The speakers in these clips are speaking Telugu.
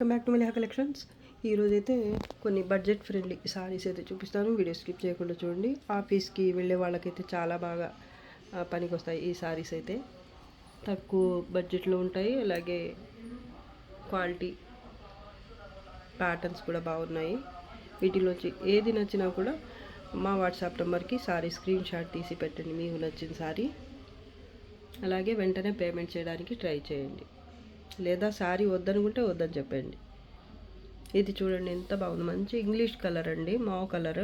Welcome back to my collections. ఈరోజైతే కొన్ని బడ్జెట్ ఫ్రెండ్లీ సారీస్ అయితే చూపిస్తాను. వీడియో స్కిప్ చేయకుండా చూడండి. ఆఫీస్కి వెళ్ళే వాళ్ళకైతే చాలా బాగా పనికి వస్తాయి ఈ సారీస్. అయితే తక్కువ బడ్జెట్లో ఉంటాయి, అలాగే క్వాలిటీ ప్యాటర్న్స్ కూడా బాగున్నాయి. వీటిలోంచి ఏది నచ్చినా కూడా మా వాట్సాప్ నెంబర్కి సారీ స్క్రీన్ షాట్ తీసి పెట్టండి మీకు నచ్చిన సారీ. అలాగే వెంటనే పేమెంట్ చేయడానికి ట్రై చేయండి, లేదా సారీ వద్దనుకుంటే వద్దని చెప్పండి. ఇది చూడండి ఎంత బాగుంది, మంచి ఇంగ్లీష్ కలర్ అండి, మావ్ కలర్.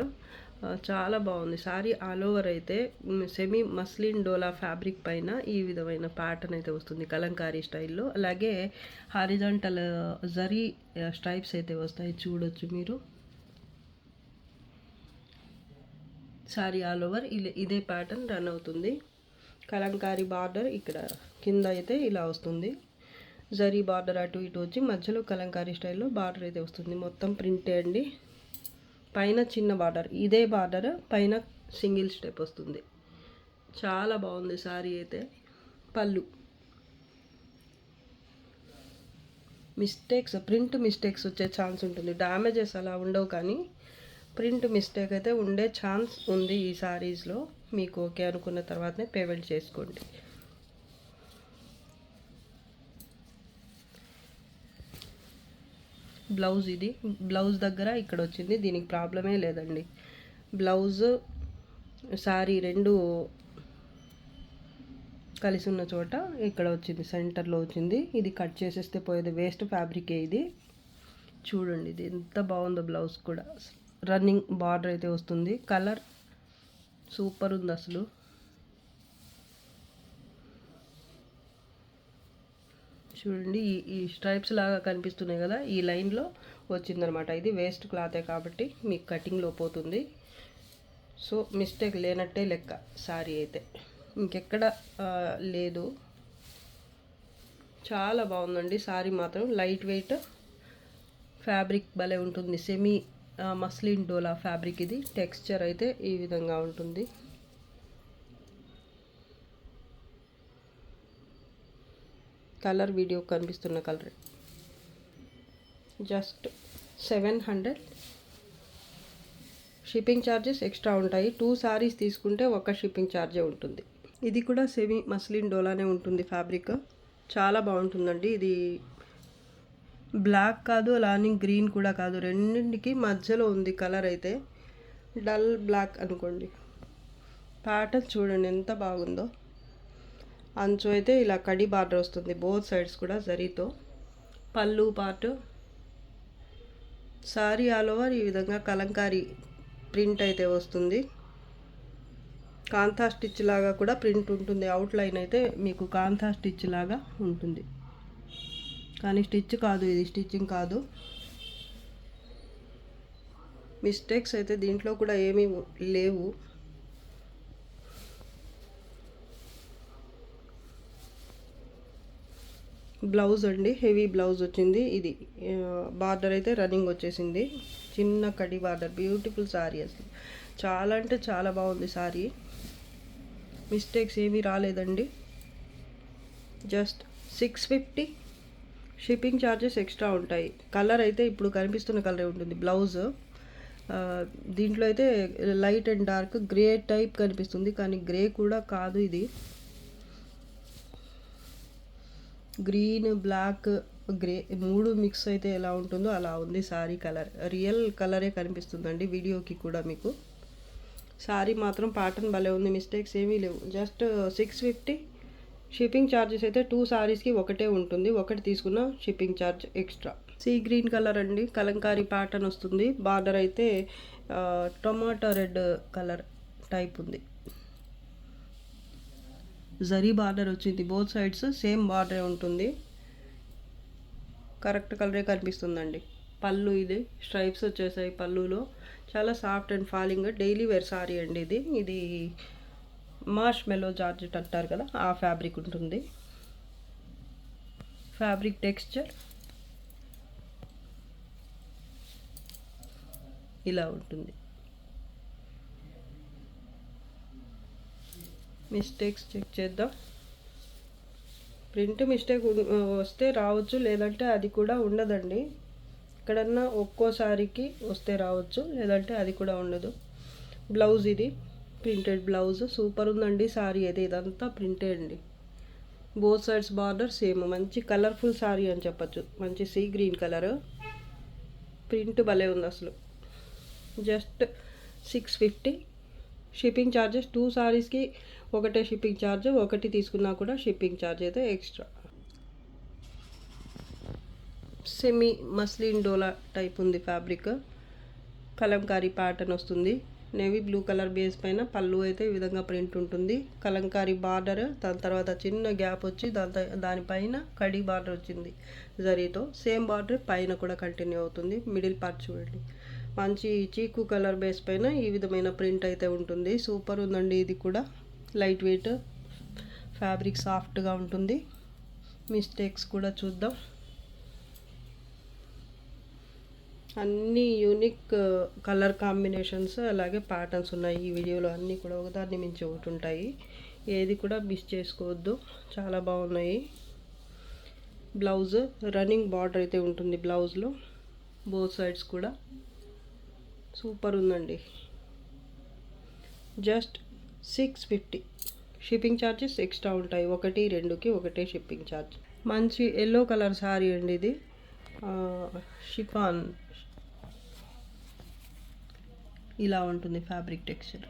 చాలా బాగుంది సారీ. ఆల్ ఓవర్ అయితే సెమీ మస్లిన్ డోలా ఫ్యాబ్రిక్ పైన ఈ విధమైన ప్యాటర్న్ అయితే వస్తుంది కలంకారీ స్టైల్లో. అలాగే హారిజాంటల్ జరీ స్ట్రైప్స్ అయితే వస్తాయి, చూడొచ్చు మీరు. సారీ ఆల్ ఓవర్ ఇదే ప్యాటర్న్ రన్ అవుతుంది. కలంకారీ బార్డర్ ఇక్కడ కింద అయితే ఇలా వస్తుంది. జరీ బార్డర్ అటు ఇటు వచ్చి మధ్యలో కలంకారీ స్టైల్లో బార్డర్ అయితే వస్తుంది. మొత్తం ప్రింటే అండి. పైన చిన్న బార్డర్, ఇదే బార్డర్ పైన సింగిల్ స్టెప్ వస్తుంది. చాలా బాగుంది సారీ అయితే. పళ్ళు ప్రింట్ మిస్టేక్స్ వచ్చే ఛాన్స్ ఉంటుంది. డ్యామేజెస్ అలా ఉండవు, కానీ ప్రింట్ మిస్టేక్ అయితే ఉండే ఛాన్స్ ఉంది ఈ సారీస్లో. మీకు ఓకే అనుకున్న తర్వాతనే పేమెంట్ చేసుకోండి. బ్లౌజ్ ఇది. బ్లౌజ్ దగ్గర ఇక్కడ వచ్చింది, దీనికి ప్రాబ్లమే లేదండి. బ్లౌజ్ సారీ రెండు కలిసి ఉన్న చోట ఇక్కడ వచ్చింది, సెంటర్లో వచ్చింది. ఇది కట్ చేసేస్తే పోయేది, వేస్ట్ ఫ్యాబ్రికే ఇది. చూడండి ఇది ఎంత బాగుందో. బ్లౌజ్ కూడా రన్నింగ్ బార్డర్ అయితే వస్తుంది. కలర్ సూపర్ ఉంది అసలు. చూడండి ఈ స్ట్రైప్స్ లాగా కనిపిస్తున్నాయి కదా, ఈ లైన్లో వచ్చిందనమాట. ఇది వేస్ట్ క్లాతే కాబట్టి మీకు కటింగ్లో పోతుంది. సో మిస్టేక్ లేనట్టే లెక్క సారీ అయితే, ఇంకెక్కడ లేదు. చాలా బాగుందండి సారీ మాత్రం. లైట్ వెయిట్ ఫ్యాబ్రిక్ భలే ఉంటుంది. సెమీ మస్లిన్ డోలా ఫ్యాబ్రిక్ ఇది. టెక్స్చర్ అయితే ఈ విధంగా ఉంటుంది. కలర్ వీడియో కనిపిస్తున్న colour just 700. Shipping charges extra ఉంటాయి. 2 సారీస్ తీసుకుంటే ఒక షిప్పింగ్ ఛార్జే ఉంటుంది. ఇది కూడా సెమీ మస్లిన్ డోలానే ఉంటుంది ఫ్యాబ్రిక్. చాలా బాగుంటుందండి. ఇది బ్లాక్ కాదు, అలానే గ్రీన్ కూడా కాదు, రెండింటికి మధ్యలో ఉంది కలర్ అయితే. డల్ బ్లాక్ అనుకోండి. ప్యాటర్న్ చూడండి ఎంత బాగుందో. అంచు అయితే ఇలా కడి బార్డర్ వస్తుంది, బోత్ సైడ్స్ కూడా జరీతో. పళ్ళు పార్ట్ సారీ ఆల్ ఓవర్ ఈ విధంగా కలంకారీ ప్రింట్ అయితే వస్తుంది. కాంతా స్టిచ్ లాగా కూడా ప్రింట్ ఉంటుంది. అవుట్లైన్ అయితే మీకు కాంతా స్టిచ్ లాగా ఉంటుంది, కానీ స్టిచ్ కాదు, ఇది స్టిచ్చింగ్ కాదు. మిస్టేక్స్ అయితే దీంట్లో కూడా ఏమీ లేవు. బ్లౌజ్ అండి, హెవీ బ్లౌజ్ వచ్చింది. ఇది బార్డర్ అయితే రన్నింగ్ వచ్చేసింది, చిన్న కడి బార్డర్. బ్యూటిఫుల్ సారీ అసలు. చాలా అంటే చాలా బాగుంది సారీ. మిస్టేక్స్ ఏమీ రాలేదండి. జస్ట్ 650. షిప్పింగ్ ఛార్జెస్ ఎక్స్ట్రా ఉంటాయి. కలర్ అయితే ఇప్పుడు కనిపిస్తున్న కలరే ఉంటుంది. బ్లౌజ్ దీంట్లో అయితే light and dark grey type కనిపిస్తుంది, కానీ గ్రే కూడా కాదు. ఇది గ్రీన్, బ్లాక్, గ్రే మూడు మిక్స్ అయితే ఎలా ఉంటుందో అలా ఉంది సారీ కలర్. రియల్ కలరే కనిపిస్తుందండి వీడియోకి కూడా మీకు. సారీ మాత్రం ప్యాటర్న్ భలే ఉంది, మిస్టేక్స్ ఏమీ లేవు. జస్ట్ 650. షిప్పింగ్ ఛార్జెస్ అయితే 2 సారీస్కి ఒకటే ఉంటుంది, ఒకటి తీసుకున్న shipping charge extra. Sea green colour అండి, కలంకారీ ప్యాటర్న్ వస్తుంది. బార్డర్ అయితే టొమాటో రెడ్ కలర్ టైప్ ఉంది. జరీ బార్డర్ వచ్చింది, బోత్ సైడ్స్ సేమ్ బార్డరే ఉంటుంది. కరెక్ట్ కలరే కనిపిస్తుందండి. పళ్ళు ఇది స్ట్రైప్స్ వచ్చేసాయి పళ్ళులో. చాలా soft and falling daily wear sari అండి ఇది. ఇది మార్ష్ మెలో జార్జెట్ అంటారు కదా, ఆ ఫ్యాబ్రిక్ ఉంటుంది. ఫ్యాబ్రిక్ టెక్స్చర్ ఇలా ఉంటుంది. మిస్టేక్స్ చెక్ చేద్దాం. ప్రింట్ మిస్టేక్ వస్తే రావచ్చు, లేదంటే అది కూడా ఉండదండి. ఎక్కడన్నా ఒక్కోసారికి వస్తే రావచ్చు, లేదంటే అది కూడా ఉండదు. బ్లౌజ్ ఇది ప్రింటెడ్ బ్లౌజ్, సూపర్ ఉందండి సారీ అయితే. ఇదంతా ప్రింటెడ్ అండి, బోత్ సైడ్స్ బార్డర్ సేమ్. మంచి కలర్ఫుల్ సారీ అని చెప్పచ్చు. మంచి సీ గ్రీన్ కలర్, ప్రింట్ భలే ఉంది అసలు. జస్ట్ 650. షిప్పింగ్ ఛార్జెస్ 2 సారీస్కి ఒకటే షిప్పింగ్ ఛార్జ్, ఒకటి తీసుకున్నా కూడా షిప్పింగ్ ఛార్జ్ అయితే ఎక్స్ట్రా. సెమీ మస్లిన్ డోలా టైప్ ఉంది ఫ్యాబ్రిక్, కలంకారీ ప్యాటర్న్ వస్తుంది. నేవీ బ్లూ కలర్ బేస్ పైన పళ్ళు అయితే ఈ విధంగా ప్రింట్ ఉంటుంది. కలంకారీ బార్డర్, దాని తర్వాత చిన్న గ్యాప్ వచ్చి దానిపైన కడి బార్డర్ వచ్చింది జరీతో. సేమ్ బార్డర్ పైన కూడా కంటిన్యూ అవుతుంది. మిడిల్ పార్ట్ చూడండి, మంచి చీకు కలర్ బేస్ పైన ఈ విధమైన ప్రింట్ అయితే ఉంటుంది. సూపర్ ఉందండి. ఇది కూడా లైట్ వెయిట్ ఫ్యాబ్రిక్, సాఫ్ట్గా ఉంటుంది. మిస్టేక్స్ కూడా చూద్దాం. అన్నీ యూనిక్ కలర్ కాంబినేషన్స్ అలాగే ప్యాటర్న్స్ ఉన్నాయి ఈ వీడియోలో. అన్నీ కూడా ఒకదాన్ని మించి ఒకటి ఉంటాయి, ఏది కూడా మిస్ చేసుకోవద్దు. చాలా బాగున్నాయి. బ్లౌజ్ రన్నింగ్ బార్డర్ అయితే ఉంటుంది బ్లౌజ్లో, బోత్ సైడ్స్ కూడా. సూపర్ ఉందండి. జస్ట్ 650. షిప్పింగ్ ఛార్జెస్ ఎక్స్ట్రా ఉంటాయి. 1, 2కి ఒకటే షిప్పింగ్ ఛార్జ్. మంచి ఎల్లో కలర్ శారీ అండి ఇది, షిఫాన్. ఇలా ఉంటుంది fabric texture.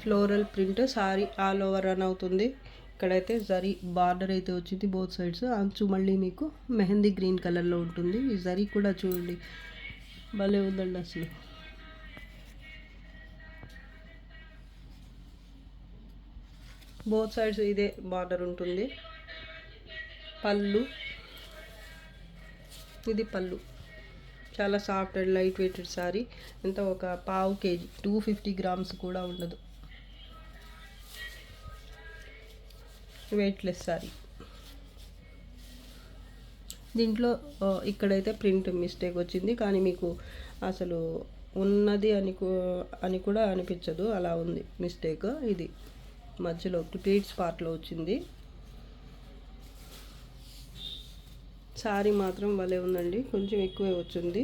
Floral print sorry all over run అవుతుంది. ఇక్కడైతే జరీ బార్డర్ అయితే వచ్చింది బోత్ సైడ్స్. అంచు మళ్ళీ మీకు మెహందీ గ్రీన్ కలర్లో ఉంటుంది. ఈ జరీ కూడా చూడండి భలే ఉందండి అసలు. బోత్ సైడ్స్ ఇదే బార్డర్ ఉంటుంది. పళ్ళు, ఇది పళ్ళు. చాలా soft and light weighted sari. ఎంత ఒక పావు కేజీ, 250 గ్రామ్స్ కూడా ఉండదు. వెయిట్లెస్ సారీ. దీంట్లో ఇక్కడైతే ప్రింట్ మిస్టేక్ వచ్చింది, కానీ మీకు అసలు ఉన్నది అని కూడా అనిపించదు, అలా ఉంది మిస్టేక్. ఇది మధ్యలో ప్లీట్స్ పార్ట్లో వచ్చింది. సారీ మాత్రం భలే ఉందండి, కొంచెం ఎక్కువే వచ్చింది,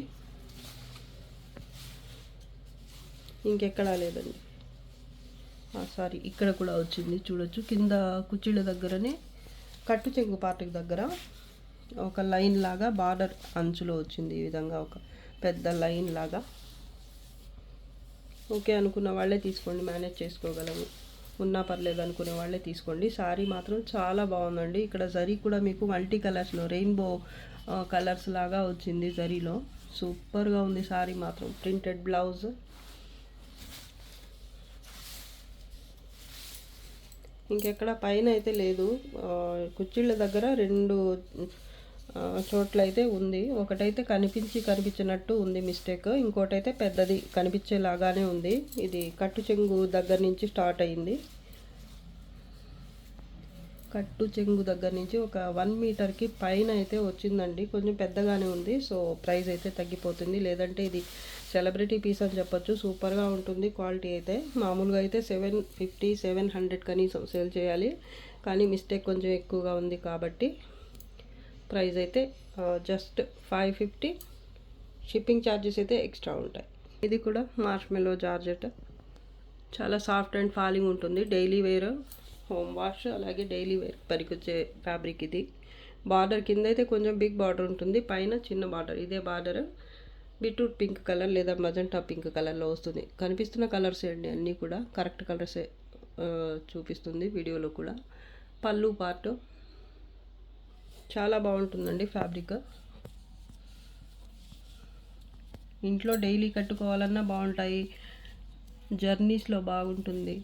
ఇంకెక్కడా లేదండి. సారీ ఇక్కడ కూడా వచ్చింది చూడొచ్చు. కింద కుర్చీల దగ్గరనే కట్టు చెంగు పార్ట్కి దగ్గర ఒక లైన్ లాగా బార్డర్ అంచులో వచ్చింది. ఈ విధంగా ఒక పెద్ద లైన్ లాగా. ఓకే అనుకున్న వాళ్ళే తీసుకోండి, మేనేజ్ చేసుకోగలము. ఉన్నా పర్లేదు అనుకునే వాళ్ళే తీసుకోండి. సారీ మాత్రం చాలా బాగుందండి. ఇక్కడ జరీ కూడా మీకు మల్టీ కలర్స్లో రెయిన్బో కలర్స్ లాగా వచ్చింది జరీలో. సూపర్గా ఉంది సారీ మాత్రం. ప్రింటెడ్ బ్లౌజ్, ఇంకెక్కడ పైన అయితే లేదు. కుర్చీళ్ళ దగ్గర 2 చోట్ల అయితే ఉంది. ఒకటైతే కనిపించినట్టు ఉంది మిస్టేక్, ఇంకోటైతే పెద్దది కనిపించేలాగానే ఉంది. ఇది కట్టు చెంగు దగ్గర నుంచి స్టార్ట్ అయింది. కట్టు చెంగు దగ్గర నుంచి ఒక 1 మీటర్కి పైన అయితే వచ్చిందండి. కొంచెం పెద్దగానే ఉంది, సో ప్రైస్ అయితే తగ్గిపోతుంది. లేదంటే ఇది సెలబ్రిటీ పీస్ అని చెప్పొచ్చు. సూపర్గా ఉంటుంది క్వాలిటీ అయితే. మామూలుగా అయితే 750, 700 కనీసం సేల్ చేయాలి, కానీ మిస్టేక్ కొంచెం ఎక్కువగా ఉంది కాబట్టి ప్రైస్ అయితే జస్ట్ 550. షిప్పింగ్ ఛార్జెస్ అయితే ఎక్స్ట్రా ఉంటాయి. ఇది కూడా మార్ష్మెల్లో జార్జెట్, చాలా సాఫ్ట్ అండ్ ఫాలింగ్ ఉంటుంది. డైలీ వేర్, హోమ్ వాష్ అలాగే డైలీ వేర్ పనికొచ్చే ఫ్యాబ్రిక్ ఇది. బార్డర్ కింద అయితే కొంచెం బిగ్ బార్డర్ ఉంటుంది, పైన చిన్న బార్డర్. ఇదే బార్డర్ బీట్రూట్ పింక్ కలర్ లేదా మజంటా పింక్ కలర్లో వస్తుంది. కనిపిస్తున్న కలర్సే అండి, అన్నీ కూడా కరెక్ట్ కలర్సే చూపిస్తుంది వీడియోలో కూడా. పళ్ళు పార్ట్ చాలా బాగుంటుందండి ఫ్యాబ్రిక్. ఇంట్లో డైలీ కట్టుకోవాలన్నా బాగుంటాయి, జర్నీస్లో బాగుంటుంది,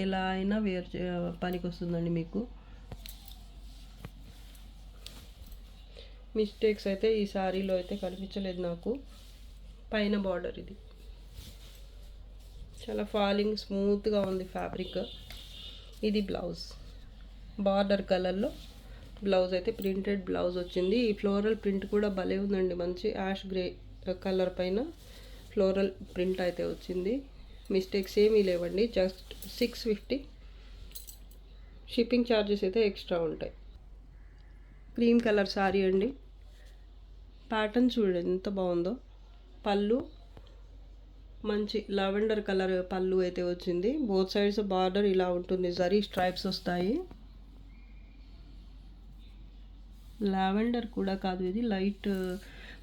ఎలా అయినా వేర్ పనికి వస్తుందండి మీకు. మిస్టేక్స్ అయితే ఈ సారీలో అయితే కనిపించలేదు నాకు. పైన బార్డర్ ఇది చాలా ఫాలింగ్ స్మూత్గా ఉంది ఫ్యాబ్రిక్. ఇది బ్లౌజ్, బార్డర్ కలర్లో బ్లౌజ్ అయితే ప్రింటెడ్ బ్లౌజ్ వచ్చింది. ఈ ఫ్లోరల్ ప్రింట్ కూడా భలే ఉందండి, మంచి యాష్ గ్రే కలర్ పైన ఫ్లోరల్ ప్రింట్ అయితే వచ్చింది. మిస్టేక్స్ ఏమీ లేవండి. జస్ట్ 650. షిప్పింగ్ ఛార్జెస్ అయితే ఎక్స్ట్రా ఉంటాయి. క్రీమ్ కలర్ శారీ అండి. ప్యాటర్న్ చూడండి ఎంత బాగుందో. పళ్ళు మంచి లావెండర్ కలర్ పళ్ళు అయితే వచ్చింది. బోత్ సైడ్స్ బార్డర్ ఇలా ఉంటుంది, జరీ స్ట్రైప్స్ వస్తాయి. లావెండర్ కూడా కాదు, ఇది లైట్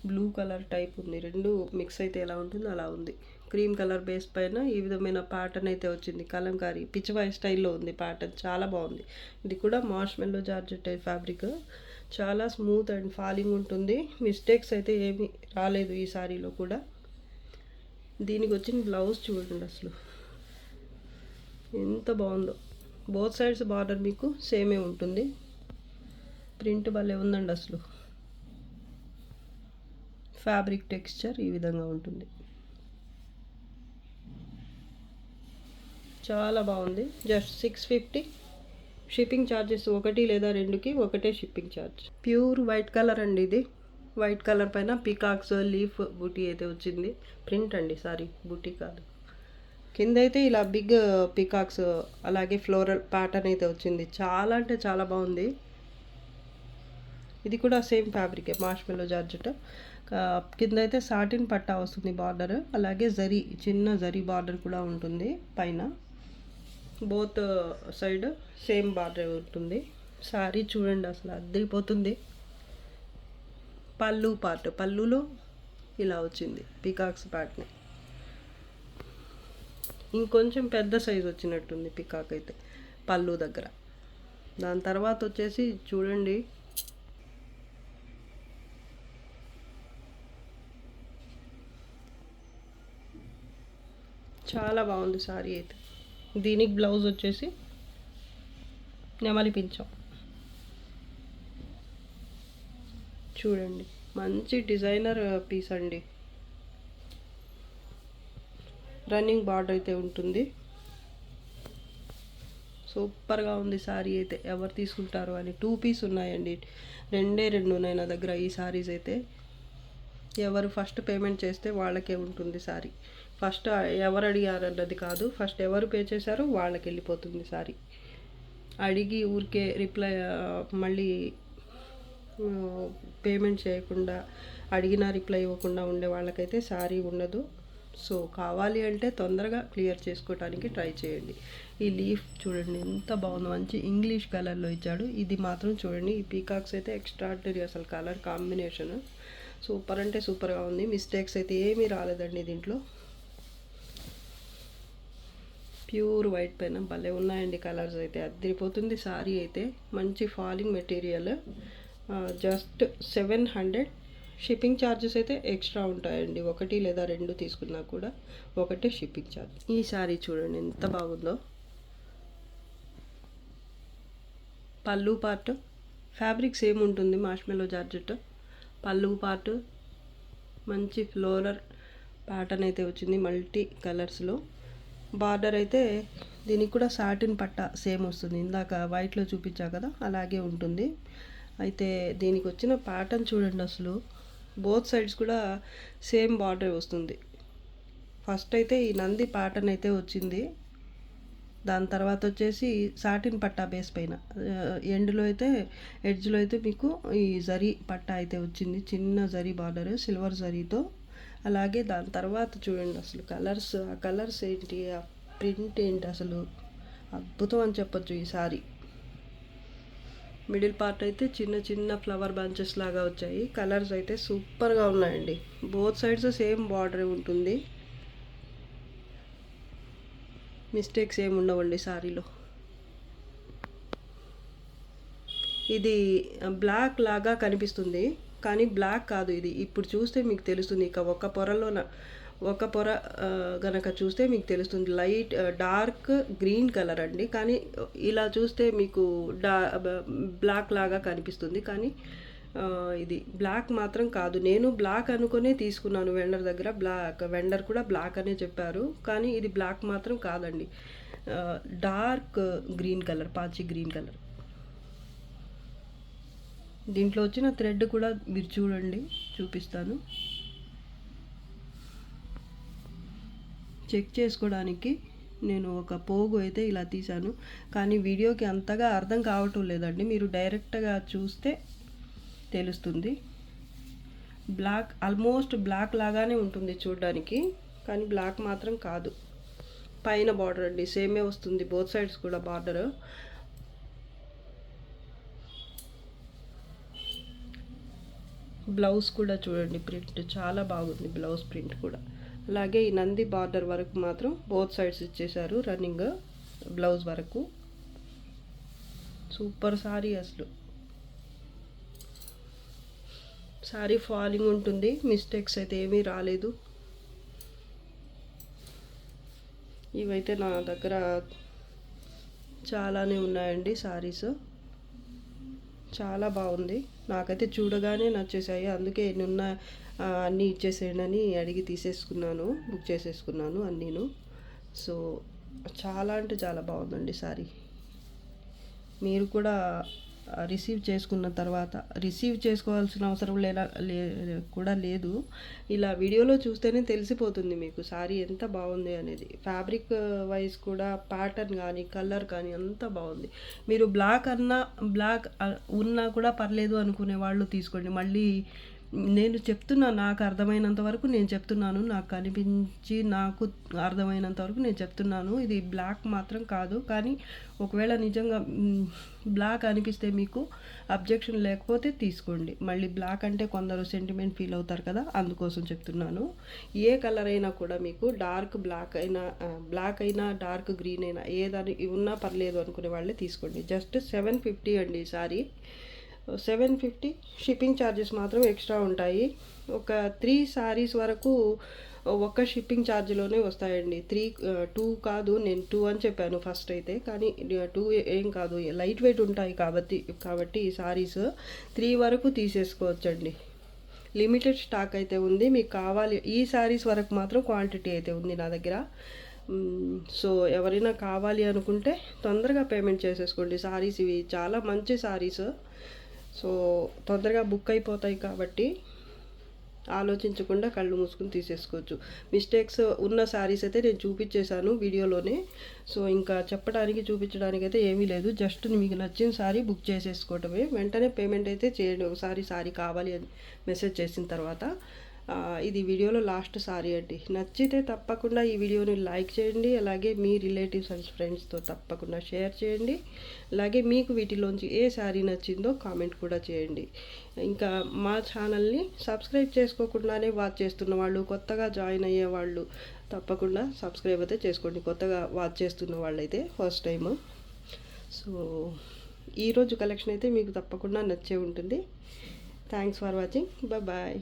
బ్లూ కలర్ టైప్ ఉంది. రెండు మిక్స్ అయితే ఎలా ఉంటుందో అలా ఉంది. క్రీమ్ కలర్ బేస్ పైన ఈ విధమైన ప్యాటర్న్ అయితే వచ్చింది. కలంకారీ పిచ్చివాయి స్టైల్లో ఉంది ప్యాటర్న్, చాలా బాగుంది. ఇది కూడా మార్ష్మెల్లో జార్జెట్ ఫ్యాబ్రిక్, చాలా స్మూత్ అండ్ ఫాలింగ్ ఉంటుంది. మిస్టేక్స్ అయితే ఏమీ రాలేదు ఈ సారీలో కూడా. దీనికి వచ్చిన బ్లౌజ్ చూడండి అసలు ఎంత బాగుందో. బోత్ సైడ్స్ బార్డర్ మీకు సేమే ఉంటుంది. ప్రింట్ భలే ఉందండి అసలు. ఫ్యాబ్రిక్ టెక్స్చర్ ఈ విధంగా ఉంటుంది, చాలా బాగుంది. జస్ట్ 650. షిప్పింగ్ ఛార్జెస్ ఒకటి లేదా రెండుకి ఒకటే shipping charge. Pure white colour అండి ఇది. వైట్ కలర్ పైన పీకాక్స్ లీఫ్ బూటీ అయితే వచ్చింది. ప్రింట్ అండి, సారీ బూటీ కాదు. కింద అయితే ఇలా బిగ్ పీకాక్స్ అలాగే ఫ్లోరల్ ప్యాటర్న్ అయితే వచ్చింది. చాలా అంటే చాలా బాగుంది. ఇది కూడా సేమ్ ఫ్యాబ్రికే, మార్ష్మెల్లో జార్జెట్. కింద అయితే సాటిన్ పట్టా వస్తుంది బార్డర్, అలాగే జరీ చిన్న జరీ బార్డర్ కూడా ఉంటుంది పైన. బోత్ సైడ్ సేమ్ బార్డర్ ఉంటుంది. సారీ చూడండి అసలు అద్దరిపోతుంది. పళ్ళు పార్ట్, పళ్ళులో ఇలా వచ్చింది పీకాక్స్ ప్యాటర్న్. ఇంకొంచెం పెద్ద సైజు వచ్చినట్టుంది పీకాక్ అయితే పళ్ళు దగ్గర. దాని తర్వాత వచ్చేసి చూడండి, చాలా బాగుంది సారీ అయితే. దీనికి బ్లౌజ్ వచ్చేసి నెమలి పించం. చూడండి మంచి డిజైనర్ పీస్ అండి. రన్నింగ్ బార్డర్ అయితే ఉంటుంది. సూపర్గా ఉంది సారీ అయితే. ఎవరు తీసుకుంటారు అని. 2 పీస్ ఉన్నాయండి, రెండు ఉన్నాయి నా దగ్గర ఈ సారీస్ అయితే. ఎవరు ఫస్ట్ పేమెంట్ చేస్తే వాళ్ళకే ఉంటుంది సారీ. ఫస్ట్ ఎవరు అడిగారు అన్నది కాదు, ఫస్ట్ ఎవరు పే చేశారో వాళ్ళకి వెళ్ళిపోతుంది సారీ. అడిగి ఊరికే రిప్లై మళ్ళీ పేమెంట్ చేయకుండా, అడిగిన రిప్లై ఇవ్వకుండా ఉండే వాళ్ళకైతే సారీ ఉండదు. సో కావాలి అంటే తొందరగా క్లియర్ చేసుకోవడానికి ట్రై చేయండి. ఈ లీఫ్ చూడండి ఎంత బాగుందో, మంచి ఇంగ్లీష్ కలర్లో ఇచ్చాడు. ఇది మాత్రం చూడండి, ఈ పీకాక్స్ అయితే ఎక్స్ట్రాడినరీ అసలు. కలర్ కాంబినేషన్ సూపర్ అంటే సూపర్గా ఉంది. మిస్టేక్స్ అయితే ఏమీ రాలేదండి దీంట్లో. ప్యూర్ వైట్ పైన భలే ఉన్నాయండి కలర్స్ అయితే. అద్దరిపోతుంది సారీ అయితే. మంచి falling material. Just 700. Shipping charges అయితే ఎక్స్ట్రా ఉంటాయండి. ఒకటి లేదా రెండు తీసుకున్నా కూడా ఒకటే షిప్పింగ్ ఛార్జ్. ఈ సారీ చూడండి ఎంత బాగుందో. పళ్ళు పార్ట్ ఫ్యాబ్రిక్ సేమ్ ఉంటుంది, మార్ష్మెల్లో జార్జెట్. పళ్ళు పార్ట్ మంచి ఫ్లోరల్ ప్యాటర్న్ అయితే వచ్చింది మల్టీ కలర్స్లో. బార్డర్ అయితే దీనికి కూడా సాటిన్ పట్టా సేమ్ వస్తుంది, ఇందాక వైట్లో చూపించా కదా అలాగే ఉంటుంది. అయితే దీనికి వచ్చిన ప్యాటర్న్ చూడండి అసలు. బోత్ సైడ్స్ కూడా సేమ్ బార్డర్ వస్తుంది. ఫస్ట్ అయితే ఈ నంది ప్యాటర్న్ అయితే వచ్చింది. దాని తర్వాత వచ్చేసి సాటిన్ పట్టా బేస్ పైన ఎండ్లో అయితే ఎడ్జ్లో అయితే మీకు ఈ జరీ పట్టా అయితే వచ్చింది. చిన్న జరీ బార్డర్ సిల్వర్ జరీతో. అలాగే దాని తర్వాత చూడండి అసలు కలర్స్, ఆ కలర్స్ ఏంటి, ఆ ప్రింట్ ఏంటి, అసలు అద్భుతం అని చెప్పొచ్చు ఈ సారీ. మిడిల్ పార్ట్ అయితే చిన్న చిన్న ఫ్లవర్ బంచెస్ లాగా వచ్చాయి. కలర్స్ అయితే సూపర్గా ఉన్నాయండి. బోత్ సైడ్స్ సేమ్ బార్డర్ ఉంటుంది. మిస్టేక్స్ ఏమి ఉండవండి సారీలో. ఇది బ్లాక్ లాగా కనిపిస్తుంది కానీ బ్లాక్ కాదు ఇది. ఇప్పుడు చూస్తే మీకు తెలుస్తుంది. ఇక ఒక పొర గనక చూస్తే మీకు తెలుస్తుంది. లైట్ డార్క్ గ్రీన్ కలర్ అండి, కానీ ఇలా చూస్తే మీకు బ్లాక్ లాగా కనిపిస్తుంది. కానీ ఇది బ్లాక్ మాత్రం కాదు. నేను బ్లాక్ అనుకునే తీసుకున్నాను వెండర్ దగ్గర. వెండర్ కూడా బ్లాక్ అనే చెప్పారు, కానీ ఇది బ్లాక్ మాత్రం కాదండి. డార్క్ గ్రీన్ కలర్, పాచి గ్రీన్ కలర్. దీంట్లో వచ్చిన థ్రెడ్ కూడా మీరు చూడండి, చూపిస్తాను. చెక్ చేసుకోవడానికి నేను ఒక పోగు అయితే ఇలా తీశాను, కానీ వీడియోకి అంతగా అర్థం కావటం లేదండి. మీరు డైరెక్ట్గా చూస్తే తెలుస్తుంది. బ్లాక్ ఆల్మోస్ట్ బ్లాక్ లాగానే ఉంటుంది చూడడానికి, కానీ బ్లాక్ మాత్రం కాదు. పైన బార్డర్ అండి సేమే వస్తుంది, బోత్ సైడ్స్ కూడా బార్డర్. బ్లౌజ్ కూడా చూడండి, ప్రింట్ చాలా బాగుంది, బ్లౌజ్ ప్రింట్ కూడా. అలాగే ఈ నంది బార్డర్ వరకు మాత్రం బోత్ సైడ్స్ ఇచ్చేశారు రన్నింగ్ బ్లౌజ్ వరకు. సూపర్ సారీ అసలు. సారీ ఫాలింగ్ ఉంటుంది, మిస్టేక్స్ అయితే ఏమీ రాలేదు. ఇవైతే నా దగ్గర చాలానే ఉన్నాయండి సారీస్. చాలా బాగుంది, నాకైతే చూడగానే నచ్చేసాయి. అందుకే నిన్న అన్నీ ఇచ్చేసేయండి అని అడిగి తీసేసుకున్నాను, బుక్ చేసేసుకున్నాను అన్నీను. సో చాలా అంటే చాలా బాగుందండి సారీ. మీరు కూడా రిసీవ్ చేసుకున్న తర్వాత, రిసీవ్ చేసుకోవాల్సిన అవసరం కూడా లేదు. ఇలా వీడియోలో చూస్తేనే తెలిసిపోతుంది మీకు సారీ ఎంత బాగుంది అనేది. ఫ్యాబ్రిక్ వైజ్ కూడా ప్యాటర్న్ కానీ కలర్ కానీ అంత బాగుంది. మీరు బ్లాక్ ఉన్నా కూడా పర్లేదు అనుకునే వాళ్ళు తీసుకోండి. మళ్ళీ నేను చెప్తున్నాను, నాకు అర్థమైనంత వరకు నేను చెప్తున్నాను, నాకు అర్థమైనంత వరకు నేను చెప్తున్నాను. ఇది బ్లాక్ మాత్రం కాదు, కానీ ఒకవేళ నిజంగా బ్లాక్ అనిపిస్తే మీకు అబ్జెక్షన్ లేకపోతే తీసుకోండి. మళ్ళీ బ్లాక్ అంటే కొందరు సెంటిమెంట్ ఫీల్ అవుతారు కదా, అందుకోసం చెప్తున్నాను. ఏ కలర్ అయినా కూడా మీకు డార్క్ బ్లాక్ అయినా డార్క్ గ్రీన్ అయినా ఏదని ఉన్నా పర్లేదు అనుకునే వాళ్ళే తీసుకోండి. జస్ట్ 750 అండి సారీ. 750. షిప్పింగ్ ఛార్జెస్ మాత్రం ఎక్స్ట్రా ఉంటాయి. ఒక 3 సారీస్ వరకు ఒక్క షిప్పింగ్ ఛార్జ్లోనే వస్తాయండి. 2 కాదు, నేను 2 అని చెప్పాను ఫస్ట్ అయితే, కానీ 2 ఏం కాదు, లైట్ వెయిట్ ఉంటాయి కాబట్టి ఈ సారీస్ 3 వరకు తీసేసుకోవచ్చండి. లిమిటెడ్ స్టాక్ అయితే ఉంది, మీకు కావాలి ఈ సారీస్ వరకు మాత్రం క్వాంటిటీ అయితే ఉంది నా దగ్గర. సో ఎవరైనా కావాలి అనుకుంటే తొందరగా పేమెంట్ చేసేసుకోండి. సారీస్ ఇవి చాలా మంచి సారీస్, సో తొందరగా బుక్ అయిపోతాయి కాబట్టి ఆలోచించకుండా కళ్ళు మూసుకుని తీసేసుకోవచ్చు. మిస్టేక్స్ ఉన్న శారీస్ అయితే నేను చూపించేశాను వీడియోలోనే, సో ఇంకా చూపించడానికి అయితే ఏమీ లేదు. జస్ట్ మీకు నచ్చిన శారీ బుక్ చేసేసుకోవటమే. వెంటనే పేమెంట్ అయితే చేయండి ఒకసారి శారీ కావాలి అని మెసేజ్ చేసిన తర్వాత. ఇది వీడియోలో లాస్ట్ సారీ అండి. నచ్చితే తప్పకుండా ఈ వీడియోని లైక్ చేయండి, అలాగే మీ రిలేటివ్స్ అండ్ ఫ్రెండ్స్తో తప్పకుండా షేర్ చేయండి. అలాగే మీకు వీటిలోంచి ఏ శారీ నచ్చిందో కామెంట్ కూడా చేయండి. ఇంకా మా ఛానల్ని సబ్స్క్రైబ్ చేసుకోకుండానే వాచ్ చేస్తున్న వాళ్ళు, కొత్తగా జాయిన్ అయ్యే వాళ్ళు తప్పకుండా సబ్స్క్రైబ్ అయితే చేసుకోండి. కొత్తగా వాచ్ చేస్తున్న వాళ్ళైతే ఫస్ట్ టైము. సో ఈరోజు కలెక్షన్ అయితే మీకు తప్పకుండా నచ్చే ఉంటుంది. Thanks for watching. బాయ్.